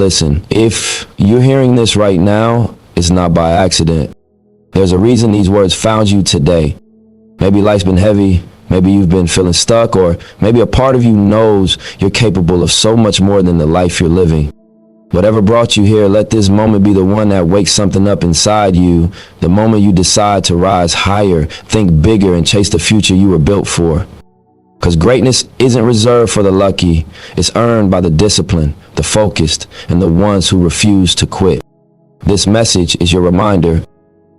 Listen, if you're hearing this right now, it's not by accident. There's a reason these words found you today. Maybe life's been heavy, maybe you've been feeling stuck, or maybe a part of you knows you're capable of so much more than the life you're living. Whatever brought you here, let this moment be the one that wakes something up inside you, the moment you decide to rise higher, think bigger, and chase the future you were built for. Because greatness isn't reserved for the lucky, it's earned by the disciplined, the focused, and the ones who refuse to quit. This message is your reminder.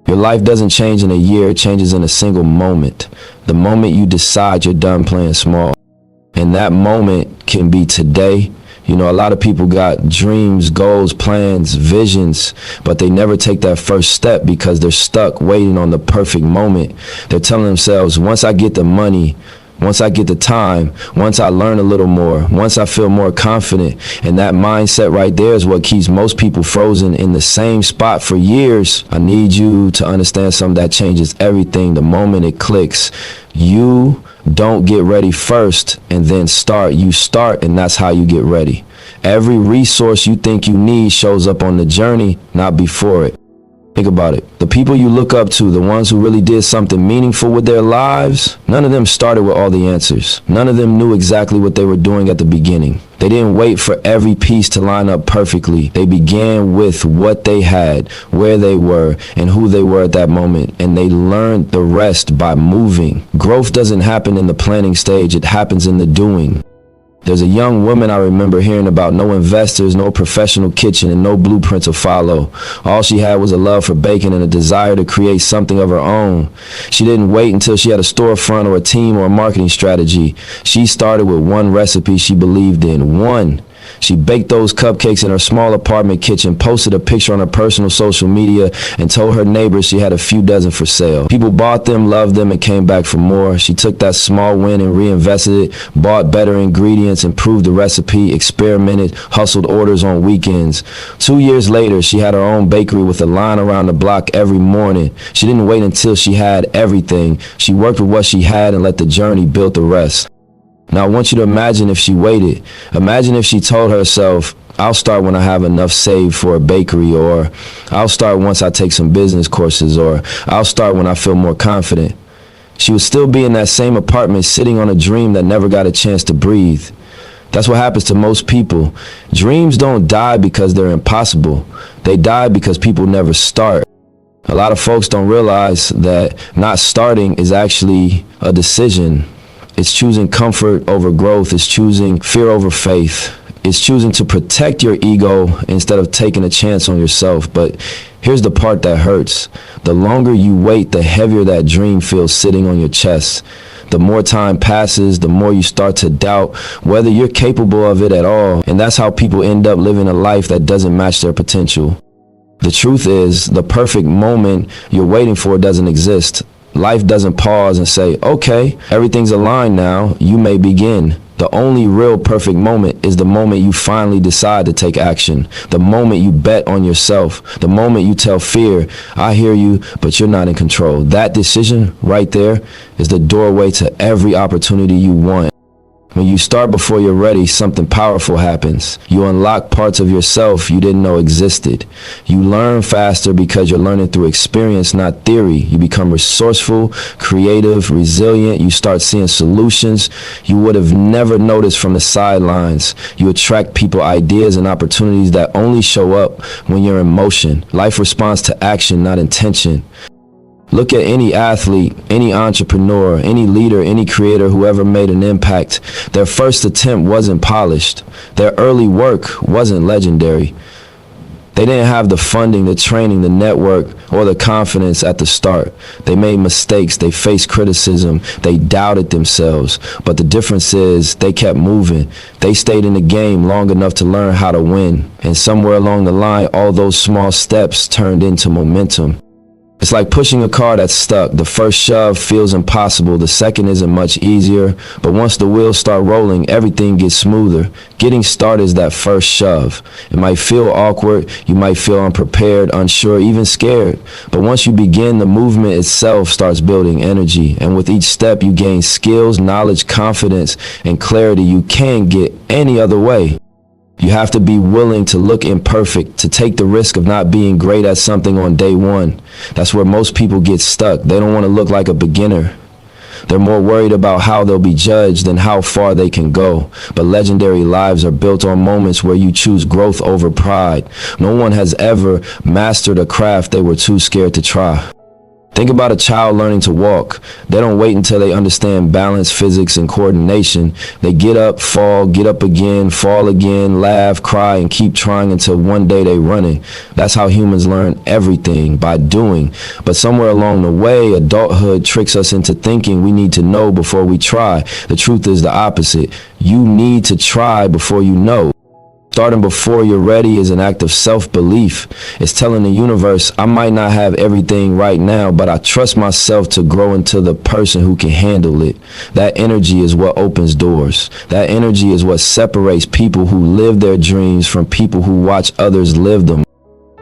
Your life doesn't change in a year, it changes in a single moment. The moment you decide you're done playing small. And that moment can be today. You know, a lot of people got dreams, goals, plans, visions, but they never take that first step because they're stuck waiting on the perfect moment. They're telling themselves, once I get the money, once I get the time, once I learn a little more, once I feel more confident. And that mindset right there is what keeps most people frozen in the same spot for years. I need you to understand something that changes everything the moment it clicks. You don't get ready first and then start. You start, and that's how you get ready. Every resource you think you need shows up on the journey, not before it. Think about it. The people you look up to, the ones who really did something meaningful with their lives, none of them started with all the answers. None of them knew exactly what they were doing at the beginning. They didn't wait for every piece to line up perfectly. They began with what they had, where they were, and who they were at that moment, and they learned the rest by moving. Growth doesn't happen in the planning stage, it happens in the doing. There's a young woman I remember hearing about, no investors, no professional kitchen, and no blueprint to follow. All she had was a love for baking and a desire to create something of her own. She didn't wait until she had a storefront or a team or a marketing strategy. She started with one recipe she believed in, one. She baked those cupcakes in her small apartment kitchen, posted a picture on her personal social media, and told her neighbors she had a few dozen for sale. People bought them, loved them, and came back for more. She took that small win and reinvested it, bought better ingredients, improved the recipe, experimented, hustled orders on weekends. 2 years later, she had her own bakery with a line around the block every morning. She didn't wait until she had everything. She worked with what she had and let the journey build the rest. Now, I want you to imagine if she waited. Imagine if she told herself, I'll start when I have enough saved for a bakery, or I'll start once I take some business courses, or I'll start when I feel more confident. She would still be in that same apartment sitting on a dream that never got a chance to breathe. That's what happens to most people. Dreams don't die because they're impossible. They die because people never start. A lot of folks don't realize that not starting is actually a decision. It's choosing comfort over growth. It's choosing fear over faith. It's choosing to protect your ego instead of taking a chance on yourself. But here's the part that hurts. The longer you wait, the heavier that dream feels sitting on your chest. The more time passes, the more you start to doubt whether you're capable of it at all. And that's how people end up living a life that doesn't match their potential. The truth is, the perfect moment you're waiting for doesn't exist. Life doesn't pause and say, okay, everything's aligned now, you may begin. The only real perfect moment is the moment you finally decide to take action. The moment you bet on yourself. The moment you tell fear, I hear you, but you're not in control. That decision right there is the doorway to every opportunity you want. When you start before you're ready, something powerful happens. You unlock parts of yourself you didn't know existed. You learn faster because you're learning through experience, not theory. You become resourceful, creative, resilient. You start seeing solutions you would have never noticed from the sidelines. You attract people, ideas, and opportunities that only show up when you're in motion. Life responds to action, not intention. Look at any athlete, any entrepreneur, any leader, any creator who ever made an impact. Their first attempt wasn't polished. Their early work wasn't legendary. They didn't have the funding, the training, the network, or the confidence at the start. They made mistakes, they faced criticism, they doubted themselves. But the difference is they kept moving. They stayed in the game long enough to learn how to win. And somewhere along the line, all those small steps turned into momentum. It's like pushing a car that's stuck. The first shove feels impossible. The second isn't much easier. But once the wheels start rolling, everything gets smoother. Getting started is that first shove. It might feel awkward. You might feel unprepared, unsure, even scared. But once you begin, the movement itself starts building energy. And with each step, you gain skills, knowledge, confidence, and clarity you can't get any other way. You have to be willing to look imperfect, to take the risk of not being great at something on day one. That's where most people get stuck. They don't want to look like a beginner. They're more worried about how they'll be judged than how far they can go. But legendary lives are built on moments where you choose growth over pride. No one has ever mastered a craft they were too scared to try. Think about a child learning to walk. They don't wait until they understand balance, physics, and coordination. They get up, fall, get up again, fall again, laugh, cry, and keep trying until one day they're running. That's how humans learn everything, by doing. But somewhere along the way, adulthood tricks us into thinking we need to know before we try. The truth is the opposite. You need to try before you know. Starting before you're ready is an act of self-belief. It's telling the universe, I might not have everything right now, but I trust myself to grow into the person who can handle it. That energy is what opens doors. That energy is what separates people who live their dreams from people who watch others live them.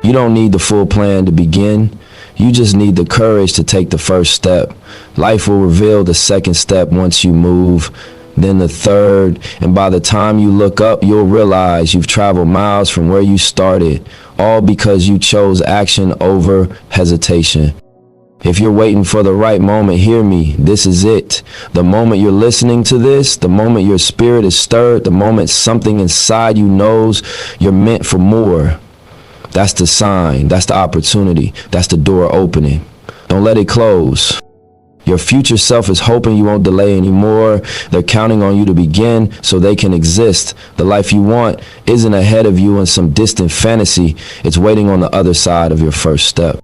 You don't need the full plan to begin. You just need the courage to take the first step. Life will reveal the second step once you move, then the third, and by the time you look up, you'll realize you've traveled miles from where you started, all because you chose action over hesitation. If you're waiting for the right moment, hear me, this is it. The moment you're listening to this, the moment your spirit is stirred, the moment something inside you knows you're meant for more. That's the sign, that's the opportunity, that's the door opening. Don't let it close. Your future self is hoping you won't delay anymore. They're counting on you to begin so they can exist. The life you want isn't ahead of you in some distant fantasy. It's waiting on the other side of your first step.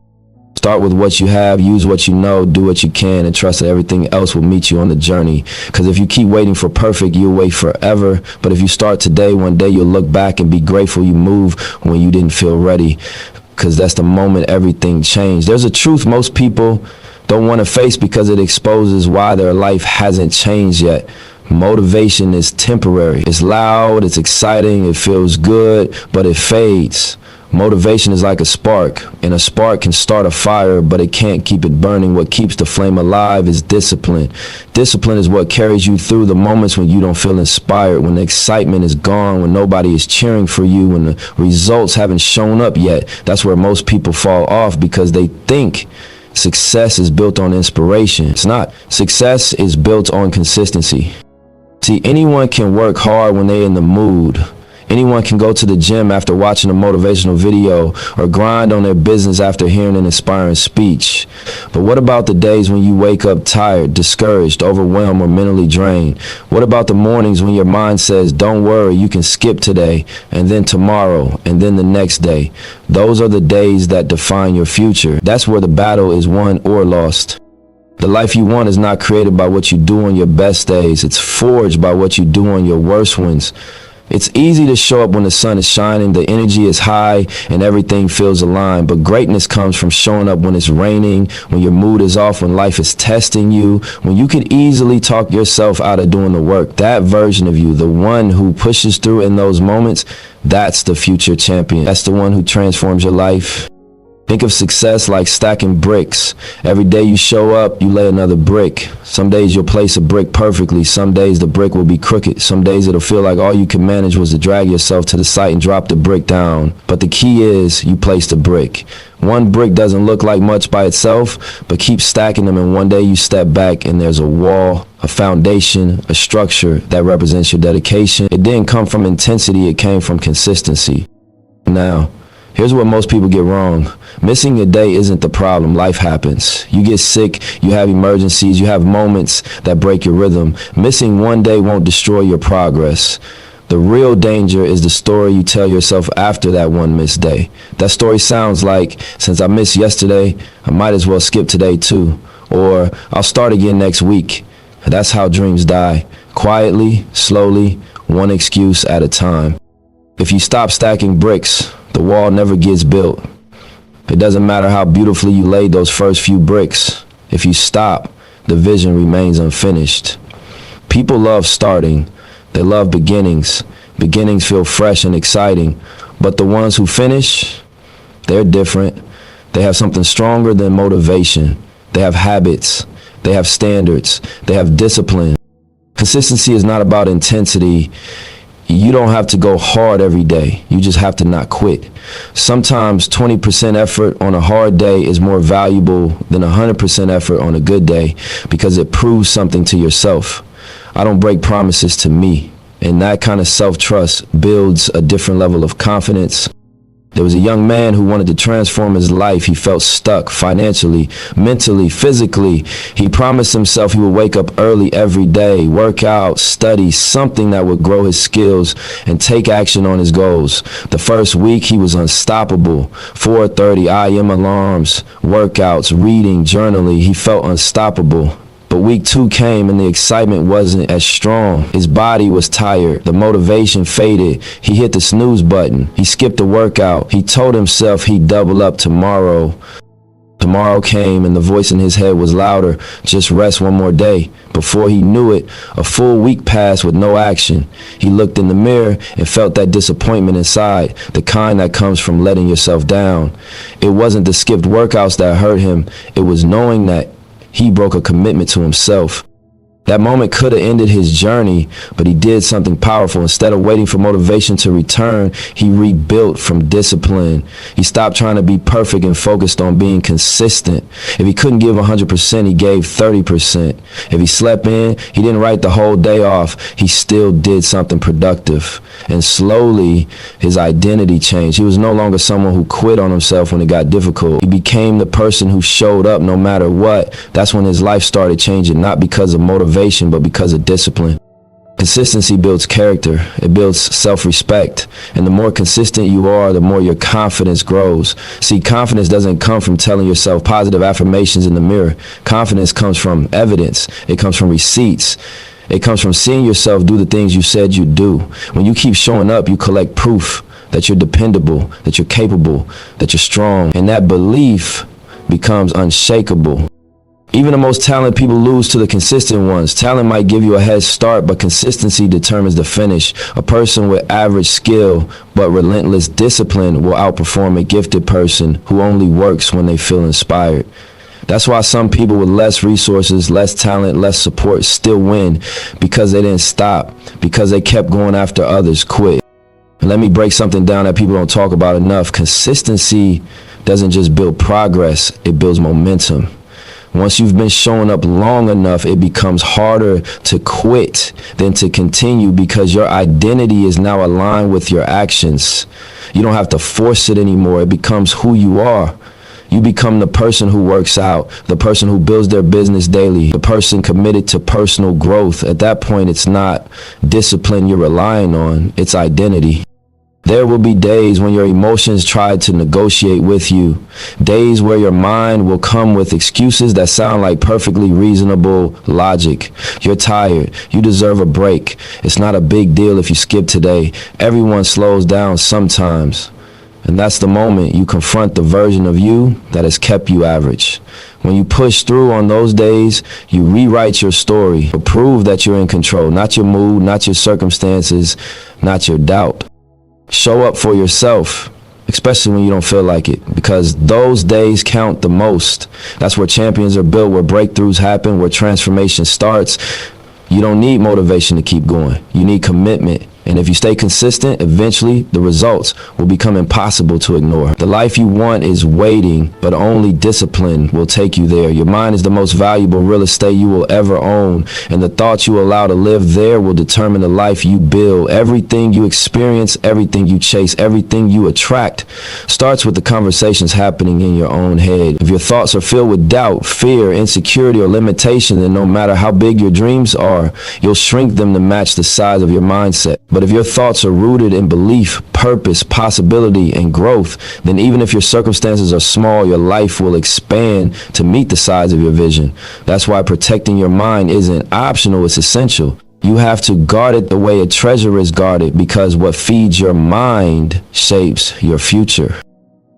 Start with what you have, use what you know, do what you can, and trust that everything else will meet you on the journey. Because if you keep waiting for perfect, you'll wait forever. But if you start today, one day you'll look back and be grateful you moved when you didn't feel ready. Because that's the moment everything changed. There's a truth most people don't want to face because it exposes why their life hasn't changed yet. Motivation is temporary. It's loud, it's exciting, it feels good, but it fades. Motivation is like a spark, and a spark can start a fire, but it can't keep it burning. What keeps the flame alive is discipline. Discipline is what carries you through the moments when you don't feel inspired, when the excitement is gone, when nobody is cheering for you, when the results haven't shown up yet. That's where most people fall off because they think success is built on inspiration. It's not. Success is built on consistency. See, anyone can work hard when they're in the mood. Anyone can go to the gym after watching a motivational video or grind on their business after hearing an inspiring speech. But what about the days when you wake up tired, discouraged, overwhelmed, or mentally drained? What about the mornings when your mind says, don't worry, you can skip today, and then tomorrow, and then the next day? Those are the days that define your future. That's where the battle is won or lost. The life you want is not created by what you do on your best days. It's forged by what you do on your worst ones. It's easy to show up when the sun is shining, the energy is high, and everything feels aligned. But greatness comes from showing up when it's raining, when your mood is off, when life is testing you, when you could easily talk yourself out of doing the work. That version of you, the one who pushes through in those moments, that's the future champion. That's the one who transforms your life. Think of success like stacking bricks. Every day you show up, you lay another brick. Some days you'll place a brick perfectly. Some days the brick will be crooked. Some days it'll feel like all you can manage was to drag yourself to the site and drop the brick down. But the key is you place the brick. One brick doesn't look like much by itself, but keep stacking them, and one day you step back and there's a wall, a foundation, a structure that represents your dedication. It didn't come from intensity, it came from consistency. Now, here's what most people get wrong. Missing a day isn't the problem. Life happens. You get sick, you have emergencies, you have moments that break your rhythm. Missing one day won't destroy your progress. The real danger is the story you tell yourself after that one missed day. That story sounds like, since I missed yesterday, I might as well skip today too. Or, I'll start again next week. That's how dreams die. Quietly, slowly, one excuse at a time. If you stop stacking bricks, the wall never gets built. It doesn't matter how beautifully you laid those first few bricks. If you stop, the vision remains unfinished. People love starting. They love beginnings. Beginnings feel fresh and exciting. But the ones who finish, they're different. They have something stronger than motivation. They have habits. They have standards. They have discipline. Consistency is not about intensity. You don't have to go hard every day. You just have to not quit. Sometimes 20% effort on a hard day is more valuable than 100% effort on a good day because it proves something to yourself. I don't break promises to me. And that kind of self-trust builds a different level of confidence. There was a young man who wanted to transform his life. He felt stuck financially, mentally, physically. He promised himself he would wake up early every day, work out, study, something that would grow his skills and take action on his goals. The first week, he was unstoppable. 4:30 a.m. alarms, workouts, reading, journaling. He felt unstoppable. But week 2 came and the excitement wasn't as strong. His body was tired. The motivation faded. He hit the snooze button. He skipped a workout. He told himself he'd double up tomorrow. Tomorrow came and the voice in his head was louder. Just rest one more day. Before he knew it, a full week passed with no action. He looked in the mirror and felt that disappointment inside, the kind that comes from letting yourself down. It wasn't the skipped workouts that hurt him. It was knowing that he broke a commitment to himself. That moment could have ended his journey, but he did something powerful. Instead of waiting for motivation to return, he rebuilt from discipline. He stopped trying to be perfect and focused on being consistent. If he couldn't give 100%, he gave 30%. If he slept in, he didn't write the whole day off. He still did something productive. And slowly, his identity changed. He was no longer someone who quit on himself when it got difficult. He became the person who showed up no matter what. That's when his life started changing, not because of motivation, but because of discipline. Consistency builds character. It builds self-respect. And the more consistent you are, the more your confidence grows. See, confidence doesn't come from telling yourself positive affirmations in the mirror. Confidence comes from evidence. It comes from receipts. It comes from seeing yourself do the things you said you'd do. When you keep showing up, you collect proof that you're dependable, that you're capable, that you're strong. And that belief becomes unshakable. Even the most talented people lose to the consistent ones. Talent might give you a head start, but consistency determines the finish. A person with average skill but relentless discipline will outperform a gifted person who only works when they feel inspired. That's why some people with less resources, less talent, less support still win, because they didn't stop, because they kept going after others quit. And let me break something down that people don't talk about enough. Consistency doesn't just build progress, it builds momentum. Once you've been showing up long enough, it becomes harder to quit than to continue because your identity is now aligned with your actions. You don't have to force it anymore. It becomes who you are. You become the person who works out, the person who builds their business daily, the person committed to personal growth. At that point, it's not discipline you're relying on, it's identity. There will be days when your emotions try to negotiate with you. Days where your mind will come with excuses that sound like perfectly reasonable logic. You're tired. You deserve a break. It's not a big deal if you skip today. Everyone slows down sometimes. And that's the moment you confront the version of you that has kept you average. When you push through on those days, you rewrite your story to prove that you're in control, not your mood, not your circumstances, not your doubt. Show up for yourself, especially when you don't feel like it, because those days count the most. That's where champions are built, where breakthroughs happen, where transformation starts. You don't need motivation to keep going. You need commitment. And if you stay consistent, eventually the results will become impossible to ignore. The life you want is waiting, but only discipline will take you there. Your mind is the most valuable real estate you will ever own, and the thoughts you allow to live there will determine the life you build. Everything you experience, everything you chase, everything you attract starts with the conversations happening in your own head. If your thoughts are filled with doubt, fear, insecurity, or limitation, then no matter how big your dreams are, you'll shrink them to match the size of your mindset. But if your thoughts are rooted in belief, purpose, possibility, and growth, then even if your circumstances are small, your life will expand to meet the size of your vision. That's why protecting your mind isn't optional, it's essential. You have to guard it the way a treasure is guarded, because what feeds your mind shapes your future.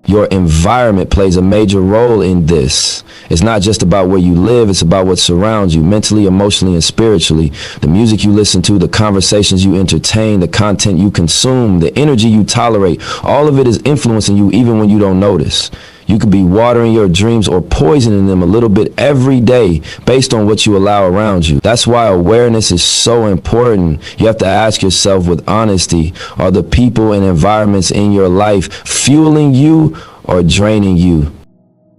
Your environment plays a major role in this. It's not just about where you live, it's about what surrounds you mentally, emotionally, and spiritually. The music you listen to, the conversations you entertain, the content you consume, the energy you tolerate, all of it is influencing you even when you don't notice. You could be watering your dreams or poisoning them a little bit every day based on what you allow around you. That's why awareness is so important. You have to ask yourself with honesty, are the people and environments in your life fueling you or draining you?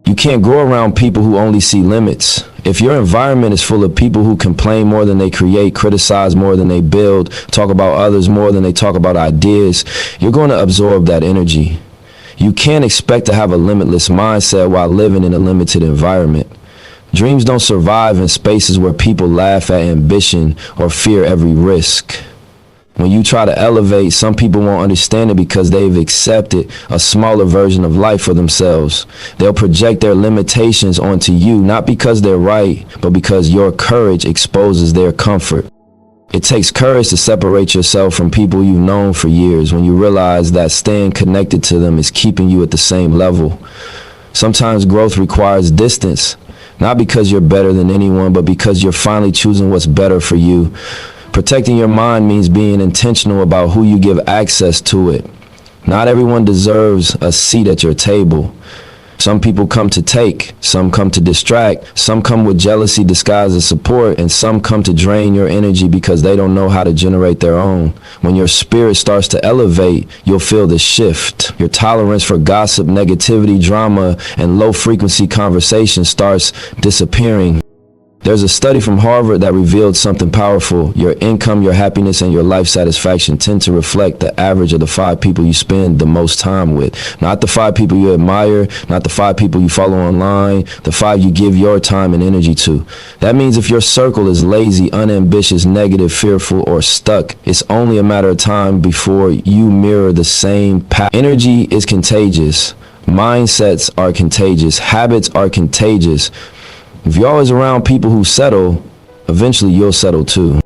You can't grow around people who only see limits. If your environment is full of people who complain more than they create, criticize more than they build, talk about others more than they talk about ideas, you're going to absorb that energy. You can't expect to have a limitless mindset while living in a limited environment. Dreams don't survive in spaces where people laugh at ambition or fear every risk. When you try to elevate, some people won't understand it because they've accepted a smaller version of life for themselves. They'll project their limitations onto you, not because they're right, but because your courage exposes their comfort. It takes courage to separate yourself from people you've known for years when you realize that staying connected to them is keeping you at the same level. Sometimes growth requires distance, not because you're better than anyone, but because you're finally choosing what's better for you. Protecting your mind means being intentional about who you give access to it. Not everyone deserves a seat at your table. Some people come to take, some come to distract, some come with jealousy disguised as support, and some come to drain your energy because they don't know how to generate their own. When your spirit starts to elevate, you'll feel the shift. Your tolerance for gossip, negativity, drama, and low-frequency conversation starts disappearing. There's a study from Harvard that revealed something powerful. Your income, your happiness, and your life satisfaction tend to reflect the average of the 5 people you spend the most time with. Not the 5 people you admire, not the 5 people you follow online, the 5 you give your time and energy to. That means if your circle is lazy, unambitious, negative, fearful, or stuck, it's only a matter of time before you mirror the same path. Energy is contagious. Mindsets are contagious. Habits are contagious. If you're always around people who settle, eventually you'll settle too.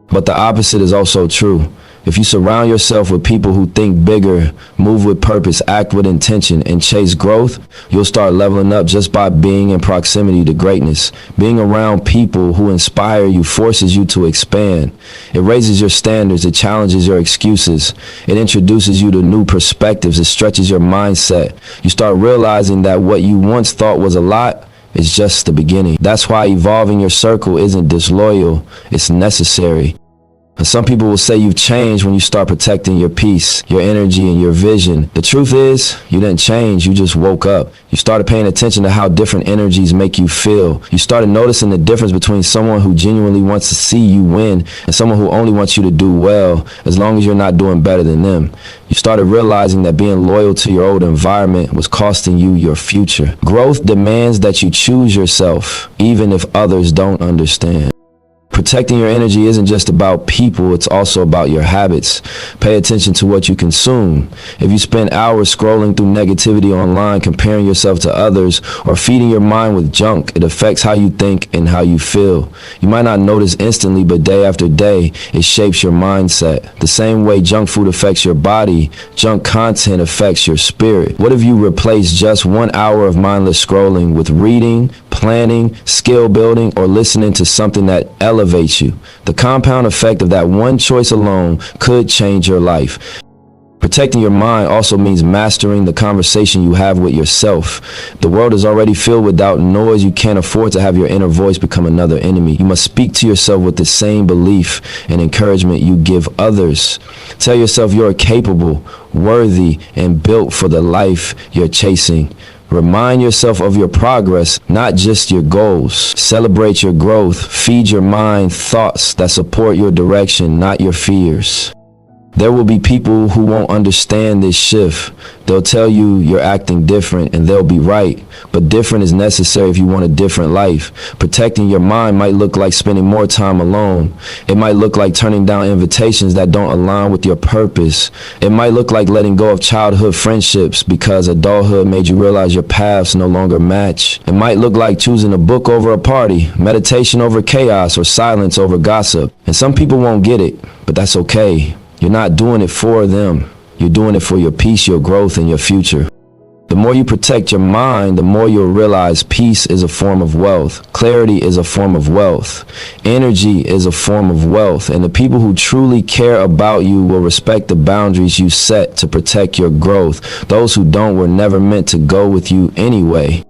But the opposite is also true. If you surround yourself with people who think bigger, move with purpose, act with intention, and chase growth, you'll start leveling up just by being in proximity to greatness. Being around people who inspire you forces you to expand. It raises your standards. It challenges your excuses. It introduces you to new perspectives. It stretches your mindset. You start realizing that what you once thought was a lot, it's just the beginning. That's why evolving your circle isn't disloyal, it's necessary. And some people will say you've changed when you start protecting your peace, your energy, and your vision. The truth is, you didn't change, you just woke up. You started paying attention to how different energies make you feel. You started noticing the difference between someone who genuinely wants to see you win and someone who only wants you to do well, as long as you're not doing better than them. You started realizing that being loyal to your old environment was costing you your future. Growth demands that you choose yourself, even if others don't understand. Protecting your energy isn't just about people, it's also about your habits. Pay attention to what you consume. If you spend hours scrolling through negativity online, comparing yourself to others, or feeding your mind with junk, it affects how you think and how you feel. You might not notice instantly, but day after day, it shapes your mindset. The same way junk food affects your body, junk content affects your spirit. What if you replace just 1 hour of mindless scrolling with reading, planning, skill building, or listening to something that elevates you? The compound effect of that one choice alone could change your life. Protecting your mind also means mastering the conversation you have with yourself. The world is already filled with doubt and noise. You can't afford to have your inner voice become another enemy. You must speak to yourself with the same belief and encouragement you give others. Tell yourself you're capable, worthy, and built for the life you're chasing. Remind yourself of your progress, not just your goals. Celebrate your growth. Feed your mind thoughts that support your direction, not your fears. There will be people who won't understand this shift. They'll tell you you're acting different, and they'll be right. But different is necessary if you want a different life. Protecting your mind might look like spending more time alone. It might look like turning down invitations that don't align with your purpose. It might look like letting go of childhood friendships because adulthood made you realize your paths no longer match. It might look like choosing a book over a party, meditation over chaos, or silence over gossip. And some people won't get it, but that's okay. You're not doing it for them. You're doing it for your peace, your growth, and your future. The more you protect your mind, the more you'll realize peace is a form of wealth. Clarity is a form of wealth. Energy is a form of wealth. And the people who truly care about you will respect the boundaries you set to protect your growth. Those who don't were never meant to go with you anyway.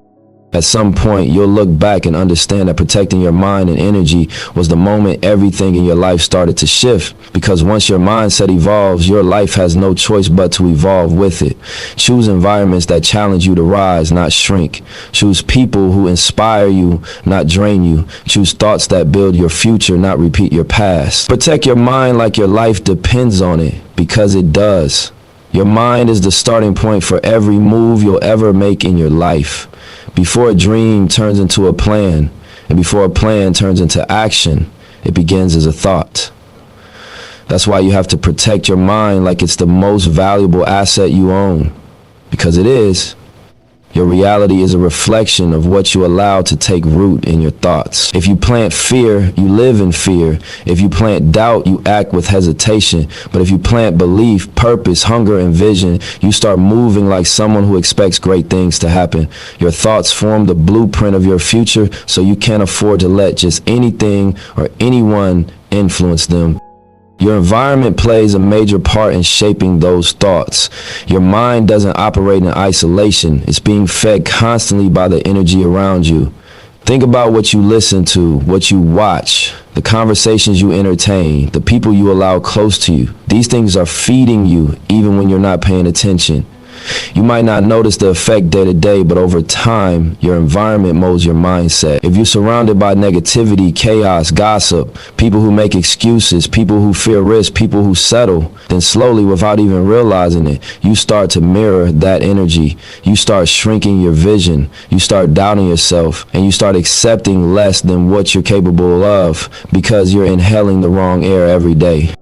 At some point, you'll look back and understand that protecting your mind and energy was the moment everything in your life started to shift. Because once your mindset evolves, your life has no choice but to evolve with it. Choose environments that challenge you to rise, not shrink. Choose people who inspire you, not drain you. Choose thoughts that build your future, not repeat your past. Protect your mind like your life depends on it, because it does. Your mind is the starting point for every move you'll ever make in your life. Before a dream turns into a plan, and before a plan turns into action, it begins as a thought. That's why you have to protect your mind like it's the most valuable asset you own. Because it is. Your reality is a reflection of what you allow to take root in your thoughts. If you plant fear, you live in fear. If you plant doubt, you act with hesitation. But if you plant belief, purpose, hunger, and vision, you start moving like someone who expects great things to happen. Your thoughts form the blueprint of your future, so you can't afford to let just anything or anyone influence them. Your environment plays a major part in shaping those thoughts. Your mind doesn't operate in isolation. It's being fed constantly by the energy around you. Think about what you listen to, what you watch, the conversations you entertain, the people you allow close to you. These things are feeding you even when you're not paying attention. You might not notice the effect day to day, but over time, your environment molds your mindset. If you're surrounded by negativity, chaos, gossip, people who make excuses, people who fear risk, people who settle, then slowly, without even realizing it, you start to mirror that energy. You start shrinking your vision. You start doubting yourself, and you start accepting less than what you're capable of because you're inhaling the wrong air every day.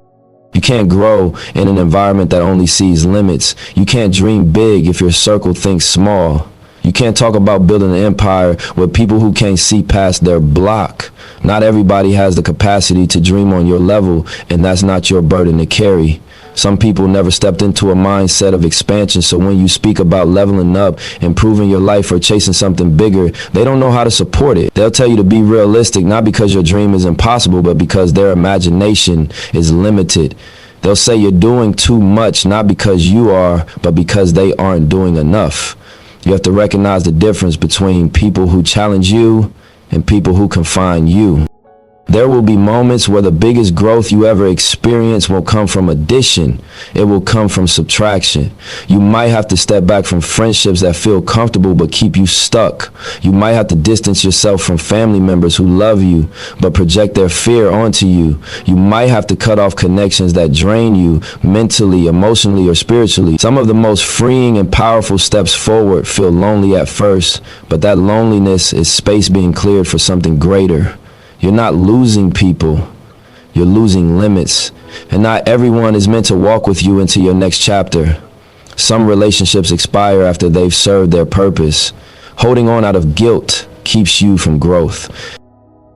You can't grow in an environment that only sees limits. You can't dream big if your circle thinks small. You can't talk about building an empire with people who can't see past their block. Not everybody has the capacity to dream on your level, and that's not your burden to carry. Some people never stepped into a mindset of expansion, so when you speak about leveling up, improving your life, or chasing something bigger, they don't know how to support it. They'll tell you to be realistic, not because your dream is impossible, but because their imagination is limited. They'll say you're doing too much, not because you are, but because they aren't doing enough. You have to recognize the difference between people who challenge you and people who confine you. There will be moments where the biggest growth you ever experience won't come from addition. It will come from subtraction. You might have to step back from friendships that feel comfortable but keep you stuck. You might have to distance yourself from family members who love you but project their fear onto you. You might have to cut off connections that drain you mentally, emotionally, or spiritually. Some of the most freeing and powerful steps forward feel lonely at first, but that loneliness is space being cleared for something greater. You're not losing people, you're losing limits. And not everyone is meant to walk with you into your next chapter. Some relationships expire after they've served their purpose. Holding on out of guilt keeps you from growth.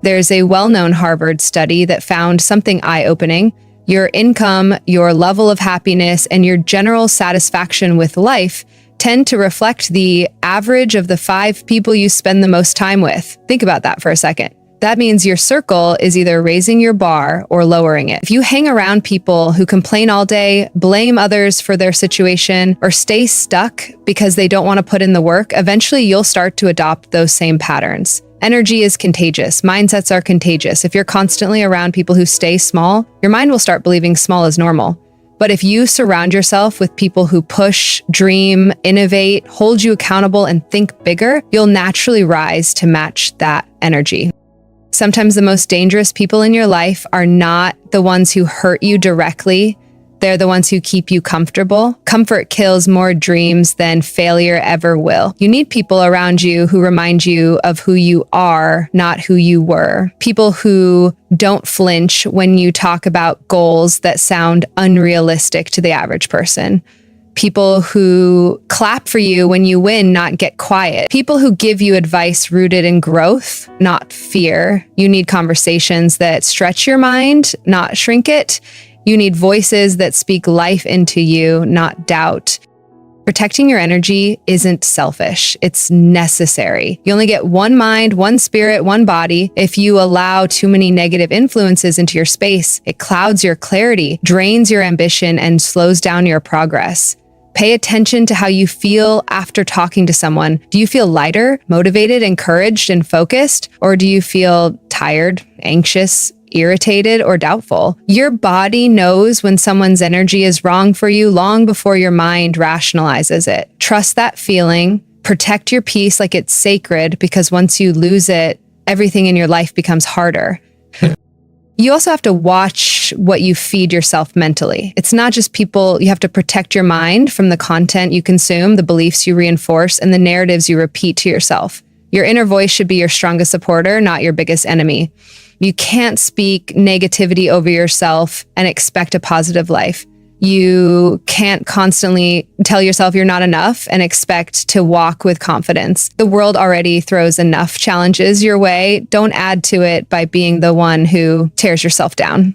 There's a well-known Harvard study that found something eye-opening. Your income, your level of happiness, and your general satisfaction with life tend to reflect the average of the 5 people you spend the most time with. Think about that for a second. That means your circle is either raising your bar or lowering it. If you hang around people who complain all day, blame others for their situation, or stay stuck because they don't want to put in the work, eventually you'll start to adopt those same patterns. Energy is contagious. Mindsets are contagious. If you're constantly around people who stay small, your mind will start believing small is normal. But if you surround yourself with people who push, dream, innovate, hold you accountable, and think bigger, you'll naturally rise to match that energy. Sometimes the most dangerous people in your life are not the ones who hurt you directly. They're the ones who keep you comfortable. Comfort kills more dreams than failure ever will. You need people around you who remind you of who you are, not who you were. People who don't flinch when you talk about goals that sound unrealistic to the average person. People who clap for you when you win, not get quiet. People who give you advice rooted in growth, not fear. You need conversations that stretch your mind, not shrink it. You need voices that speak life into you, not doubt. Protecting your energy isn't selfish. It's necessary. You only get one mind, one spirit, one body. If you allow too many negative influences into your space, it clouds your clarity, drains your ambition, and slows down your progress. Pay attention to how you feel after talking to someone. Do you feel lighter, motivated, encouraged, and focused? Or do you feel tired, anxious, irritated, or doubtful? Your body knows when someone's energy is wrong for you long before your mind rationalizes it. Trust that feeling. Protect your peace like it's sacred, because once you lose it, everything in your life becomes harder. You also have to watch what you feed yourself mentally. It's not just people. You have to protect your mind from the content you consume, the beliefs you reinforce, and the narratives you repeat to yourself. Your inner voice should be your strongest supporter, not your biggest enemy. You can't speak negativity over yourself and expect a positive life. You can't constantly tell yourself you're not enough and expect to walk with confidence. The world already throws enough challenges your way. Don't add to it by being the one who tears yourself down.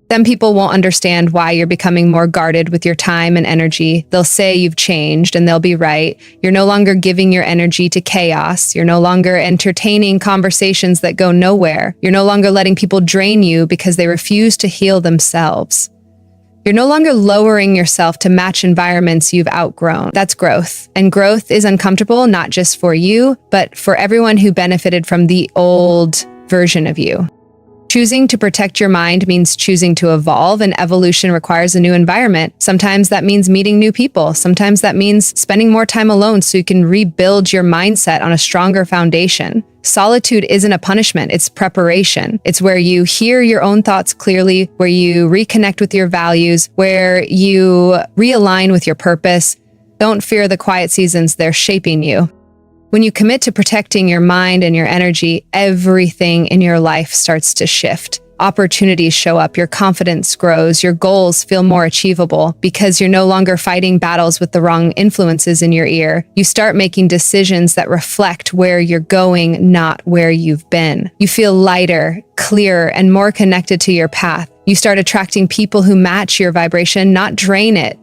Then people won't understand why you're becoming more guarded with your time and energy. They'll say you've changed, and they'll be right. You're no longer giving your energy to chaos. You're no longer entertaining conversations that go nowhere. You're no longer letting people drain you because they refuse to heal themselves. You're no longer lowering yourself to match environments you've outgrown. That's growth. And growth is uncomfortable, not just for you, but for everyone who benefited from the old version of you. Choosing to protect your mind means choosing to evolve, and evolution requires a new environment. Sometimes that means meeting new people. Sometimes that means spending more time alone so you can rebuild your mindset on a stronger foundation. Solitude isn't a punishment, it's preparation. It's where you hear your own thoughts clearly, where you reconnect with your values, where you realign with your purpose. Don't fear the quiet seasons, they're shaping you. When you commit to protecting your mind and your energy, everything in your life starts to shift. Opportunities show up, your confidence grows, your goals feel more achievable because you're no longer fighting battles with the wrong influences in your ear. You start making decisions that reflect where you're going, not where you've been. You feel lighter, clearer, and more connected to your path. You start attracting people who match your vibration, not drain it.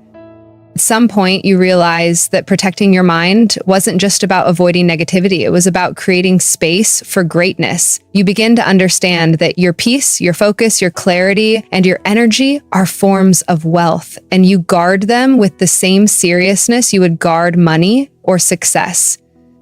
At some point, you realize that protecting your mind wasn't just about avoiding negativity. It was about creating space for greatness. You begin to understand that your peace, your focus, your clarity, and your energy are forms of wealth, and you guard them with the same seriousness you would guard money or success.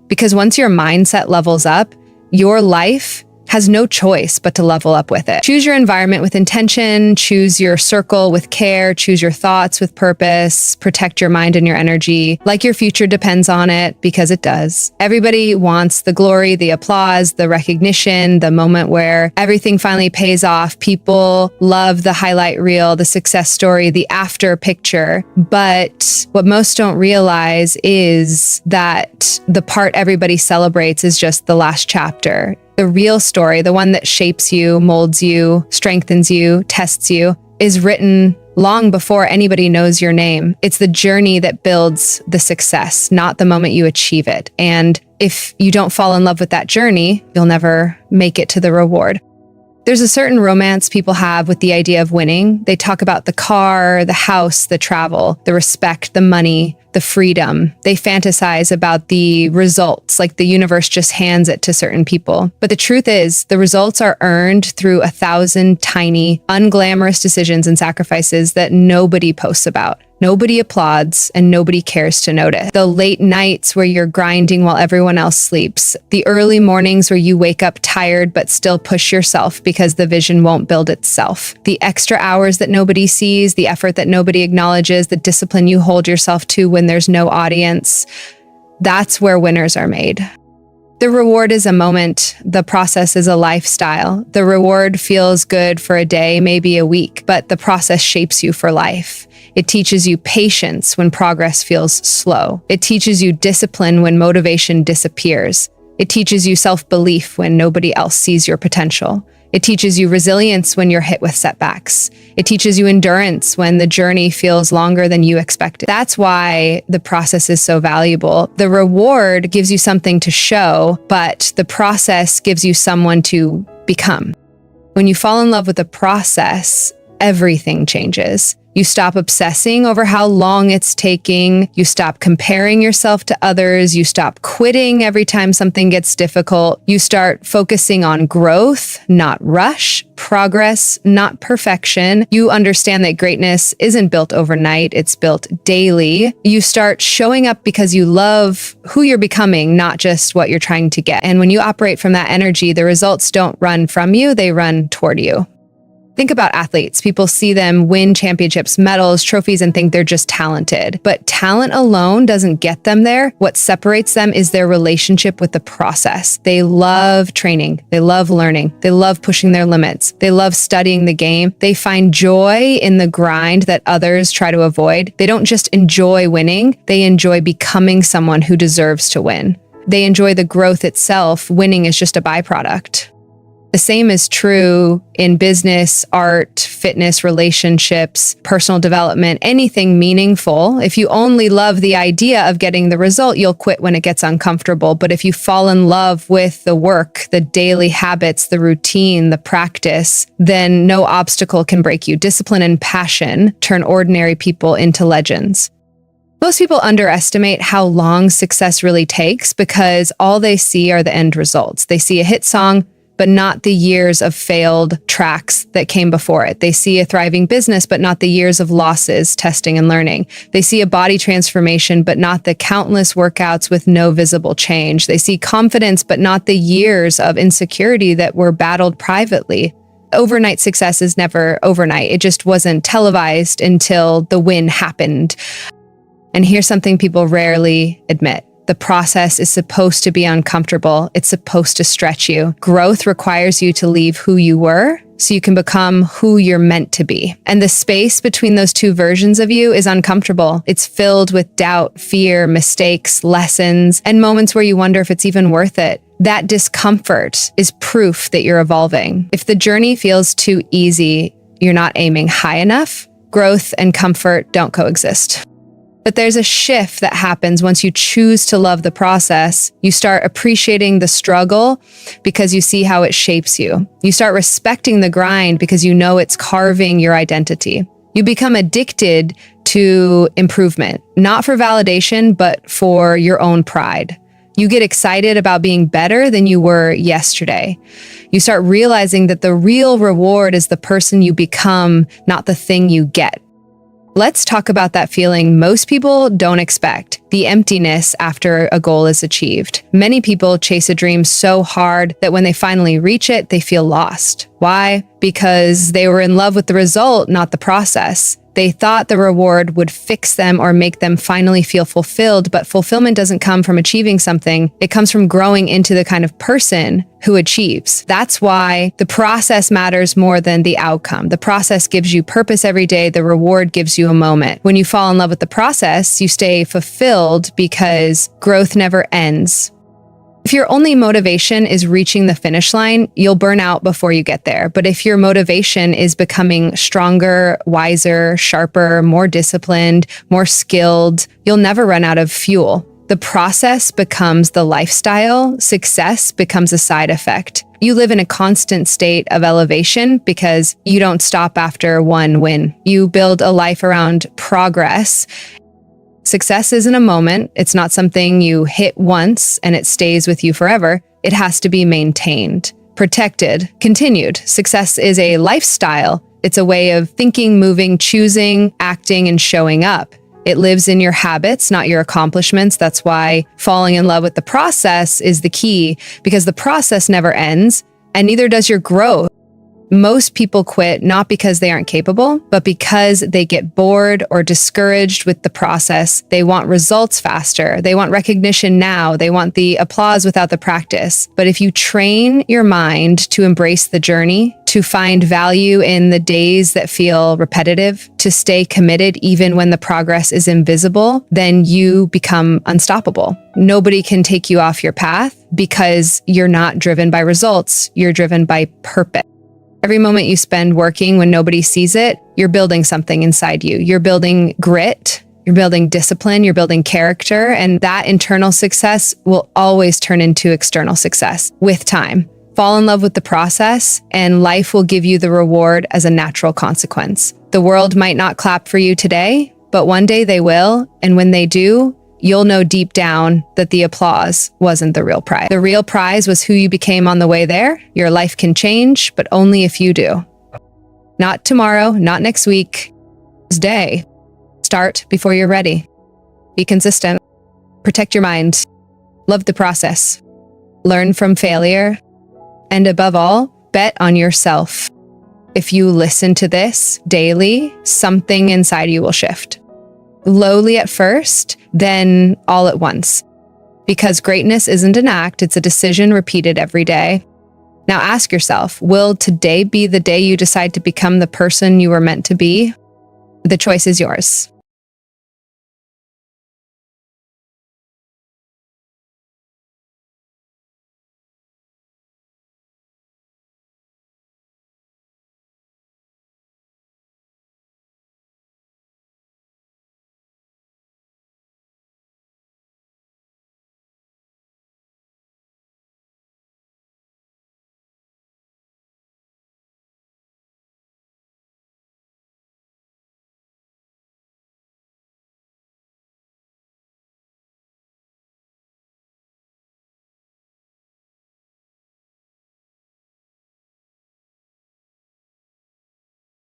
Because once your mindset levels up, your life has no choice but to level up with it. Choose your environment with intention, choose your circle with care, choose your thoughts with purpose, protect your mind and your energy like your future depends on it, because it does. Everybody wants the glory, the applause, the recognition, the moment where everything finally pays off. People love the highlight reel, the success story, the after picture. But what most don't realize is that the part everybody celebrates is just the last chapter. The real story, the one that shapes you, molds you, strengthens you, tests you, is written long before anybody knows your name. It's the journey that builds the success, not the moment you achieve it. And if you don't fall in love with that journey, you'll never make it to the reward. There's a certain romance people have with the idea of winning. They talk about the car, the house, the travel, the respect, the money, the freedom. They fantasize about the results, like the universe just hands it to certain people. But the truth is, the results are earned through 1,000 tiny, unglamorous decisions and sacrifices that nobody posts about. Nobody applauds, and nobody cares to notice. The late nights where you're grinding while everyone else sleeps. The early mornings where you wake up tired but still push yourself because the vision won't build itself. The extra hours that nobody sees, the effort that nobody acknowledges, the discipline you hold yourself to when there's no audience. That's where winners are made. The reward is a moment. The process is a lifestyle. The reward feels good for a day, maybe a week, but the process shapes you for life. It teaches you patience when progress feels slow. It teaches you discipline when motivation disappears. It teaches you self-belief when nobody else sees your potential. It teaches you resilience when you're hit with setbacks. It teaches you endurance when the journey feels longer than you expected. That's why the process is so valuable. The reward gives you something to show, but the process gives you someone to become. When you fall in love with the process, everything changes. You stop obsessing over how long it's taking. You stop comparing yourself to others. You stop quitting every time something gets difficult. You start focusing on growth, not rush, progress, not perfection. You understand that greatness isn't built overnight. It's built daily. You start showing up because you love who you're becoming, not just what you're trying to get. And when you operate from that energy, the results don't run from you, they run toward you. Think about athletes. People see them win championships, medals, trophies, and think they're just talented. But talent alone doesn't get them there. What separates them is their relationship with the process. They love training. They love learning. They love pushing their limits. They love studying the game. They find joy in the grind that others try to avoid. They don't just enjoy winning. They enjoy becoming someone who deserves to win. They enjoy the growth itself. Winning is just a byproduct. The same is true in business, art, fitness, relationships, personal development, anything meaningful. If you only love the idea of getting the result, you'll quit when it gets uncomfortable. But if you fall in love with the work, the daily habits, the routine, the practice, then no obstacle can break you. Discipline and passion turn ordinary people into legends. Most people underestimate how long success really takes because all they see are the end results. They see a hit song, but not the years of failed tracks that came before it. They see a thriving business, but not the years of losses, testing, and learning. They see a body transformation, but not the countless workouts with no visible change. They see confidence, but not the years of insecurity that were battled privately. Overnight success is never overnight. It just wasn't televised until the win happened. And here's something people rarely admit. The process is supposed to be uncomfortable. It's supposed to stretch you. Growth requires you to leave who you were so you can become who you're meant to be. And the space between those two versions of you is uncomfortable. It's filled with doubt, fear, mistakes, lessons, and moments where you wonder if it's even worth it. That discomfort is proof that you're evolving. If the journey feels too easy, you're not aiming high enough. Growth and comfort don't coexist. But there's a shift that happens once you choose to love the process. You start appreciating the struggle because you see how it shapes you. You start respecting the grind because you know it's carving your identity. You become addicted to improvement, not for validation, but for your own pride. You get excited about being better than you were yesterday. You start realizing that the real reward is the person you become, not the thing you get. Let's talk about that feeling most people don't expect, the emptiness after a goal is achieved. Many people chase a dream so hard that when they finally reach it, they feel lost. Why? Because they were in love with the result, not the process. They thought the reward would fix them or make them finally feel fulfilled, but fulfillment doesn't come from achieving something. It comes from growing into the kind of person who achieves. That's why the process matters more than the outcome. The process gives you purpose every day. The reward gives you a moment. When you fall in love with the process, you stay fulfilled because growth never ends. If your only motivation is reaching the finish line, you'll burn out before you get there. But if your motivation is becoming stronger, wiser, sharper, more disciplined, more skilled, you'll never run out of fuel. The process becomes the lifestyle. Success becomes a side effect. You live in a constant state of elevation because you don't stop after one win. You build a life around progress. Success isn't a moment. It's not something you hit once and it stays with you forever. It has to be maintained, protected, continued. Success is a lifestyle. It's a way of thinking, moving, choosing, acting, and showing up. It lives in your habits, not your accomplishments. That's why falling in love with the process is the key, because the process never ends, and neither does your growth. Most people quit not because they aren't capable, but because they get bored or discouraged with the process. They want results faster. They want recognition now. They want the applause without the practice. But if you train your mind to embrace the journey, to find value in the days that feel repetitive, to stay committed even when the progress is invisible, then you become unstoppable. Nobody can take you off your path because you're not driven by results. You're driven by purpose. Every moment you spend working when nobody sees it, you're building something inside you. You're building grit, you're building discipline, you're building character, and that internal success will always turn into external success with time. Fall in love with the process, and life will give you the reward as a natural consequence. The world might not clap for you today, but one day they will, and when they do, you'll know deep down that the applause wasn't the real prize. The real prize was who you became on the way there. Your life can change, but only if you do. Not tomorrow, not next week, this day. Start before you're ready. Be consistent. Protect your mind. Love the process. Learn from failure. And above all, bet on yourself. If you listen to this daily, something inside you will shift. Lowly at first, then all at once. Because greatness isn't an act, it's a decision repeated every day. Now ask yourself, will today be the day you decide to become the person you were meant to be? The choice is yours.